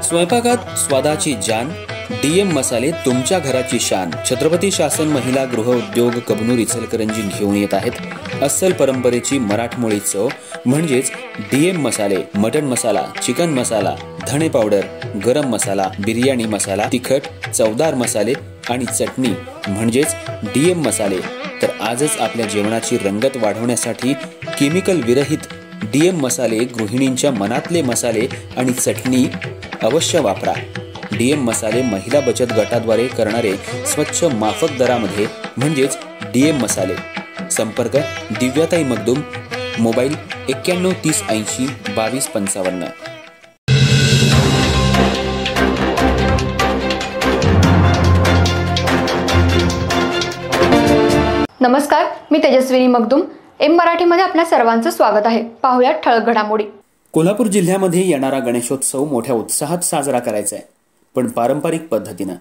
स्वयंपाकात स्वादाची जान, डीएम मसाले तुमच्या घराची शान. छत्रपती शासन महिला गृह उद्योग कबनूर इचलकरंजी घेऊन येत आहेत अस्सल परंपरेची मराठमोळी चव म्हणजेच डीएम मसाले. मटन मसाला, चिकन मसाला, धणे पावडर, गरम मसाला, बिर्याणी मसाला, तिखट चवदार मसाले आणि चटणी म्हणजेच डीएम मसाले. तर आजच आपल्या जेवणाची रंगत वाढवण्यासाठी केमिकल विरहित डीएम मसाले, गृहिणींच्या मनातले मसाले आणि चटणी अवश्य वापरा. डीएम मसाले महिला बचत गटाद्वारे करणारे स्वच्छ माफक दरामध्ये म्हणजेच डीएम मसाले. संपर्क दिव्याताई मगदूम, मोबाईल 91 30 80 22 55. नमस्कार, मी तेजस्विनी मगदूम. एम मराठीमध्ये आपल्या सर्वांचं स्वागत आहे. पाहूया ठळक घडामोडी. कोल्हापूर जिल्ह्यामध्ये येणारा गणेशोत्सव मोठ्या उत्साहात साजरा करायचा आहे, पण पारंपरिक पद्धतीनं.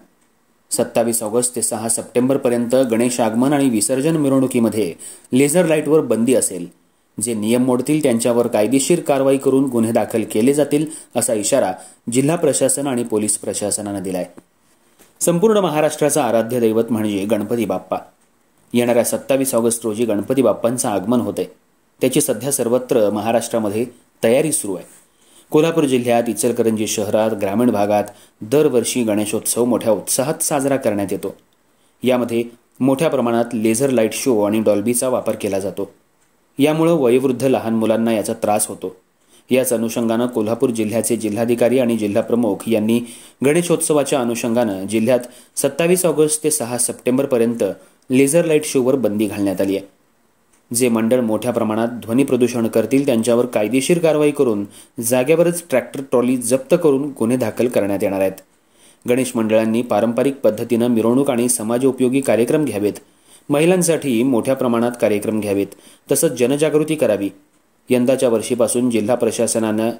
27 ऑगस्ट ते 6 सप्टेंबर पर्यंत गणेश आगमन आणि विसर्जन मिरवणुकीमध्ये लेझर लाईटवर बंदी असेल. जे नियम मोडतील त्यांच्यावर कायदेशीर कारवाई करून गुन्हे दाखल केले जातील असा इशारा जिल्हा प्रशासन आणि पोलीस प्रशासनानं दिलाय. संपूर्ण महाराष्ट्राचा आराध्य दैवत म्हणजे गणपती बाप्पा. येणाऱ्या 27 ऑगस्ट रोजी गणपती बाप्पांचं आगमन होतंय. त्याची सध्या सर्वत्र महाराष्ट्रामध्ये तयारी सुरू आहे. कोल्हापूर जिल्ह्यात, इचलकरंजी शहरात, ग्रामीण भागात दरवर्षी गणेशोत्सव मोठ्या उत्साहात साजरा करण्यात येतो. यामध्ये मोठ्या प्रमाणात लेझर लाईट शो आणि डॉल्बीचा वापर केला जातो. यामुळे वयोवृद्ध लहान मुलांना याचा त्रास होतो. याच अनुषंगानं कोल्हापूर जिल्ह्याचे जिल्हाधिकारी आणि जिल्हाप्रमुख यांनी गणेशोत्सवाच्या अनुषंगानं जिल्ह्यात 27 ऑगस्ट ते 6 सप्टेंबर पर्यंत लेझर लाईट शोवर बंदी घालण्यात आली आहे. जे मंडळ मोठ्या प्रमाणात ध्वनी प्रदूषण करतील त्यांच्यावर कायदेशीर कारवाई करून जागेवरच ट्रॅक्टर ट्रॉली जप्त करून गुन्हे दाखल करण्यात येणार आहेत. गणेश मंडळांनी पारंपरिक पद्धतीनं मिरवणूक आणि समाजोपयोगी कार्यक्रम घ्यावेत. महिलांसाठी मोठ्या प्रमाणात कार्यक्रम घ्यावेत. तसंच जनजागृती करावी. यंदाच्या वर्षीपासून जिल्हा प्रशासनानं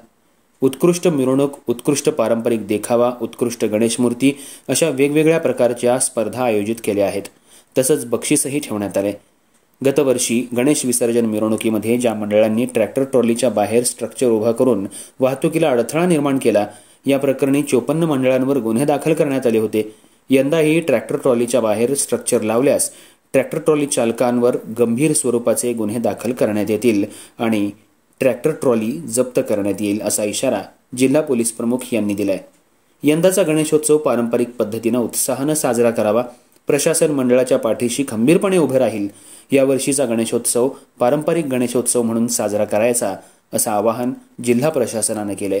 उत्कृष्ट मिरवणूक, उत्कृष्ट पारंपरिक देखावा, उत्कृष्ट गणेश मूर्ती अशा वेगवेगळ्या प्रकारच्या स्पर्धा आयोजित केल्या आहेत. तसंच बक्षीसही ठेवण्यात आले. गतवर्षी गणेश विसर्जन मिरवणुकीमध्ये ज्या मंडळांनी ट्रॅक्टर ट्रॉलीच्या बाहेर स्ट्रक्चर उभा करून वाहतुकीला अडथळा निर्माण केला, या प्रकरणी 54 मंडळांवर गुन्हे दाखल करण्यात आले होते. यंदाही ट्रॅक्टर ट्रॉलीच्या बाहेर स्ट्रक्चर लावल्यास ट्रॅक्टर ट्रॉली चालकांवर गंभीर स्वरूपाचे गुन्हे दाखल करण्यात येतील आणि ट्रॅक्टर ट्रॉली जप्त करण्यात येईल असा इशारा जिल्हा पोलीस प्रमुख यांनी दिलाय. यंदाचा गणेशोत्सव पारंपरिक पद्धतीनं उत्साहानं साजरा करावा. प्रशासन मंडळाच्या पाठीशी खंबीरपणे उभे राहील. यावर्षीचा गणेशोत्सव पारंपरिक गणेशोत्सव म्हणून साजरा करायचा असं आवाहन जिल्हा प्रशासनानं केलंय.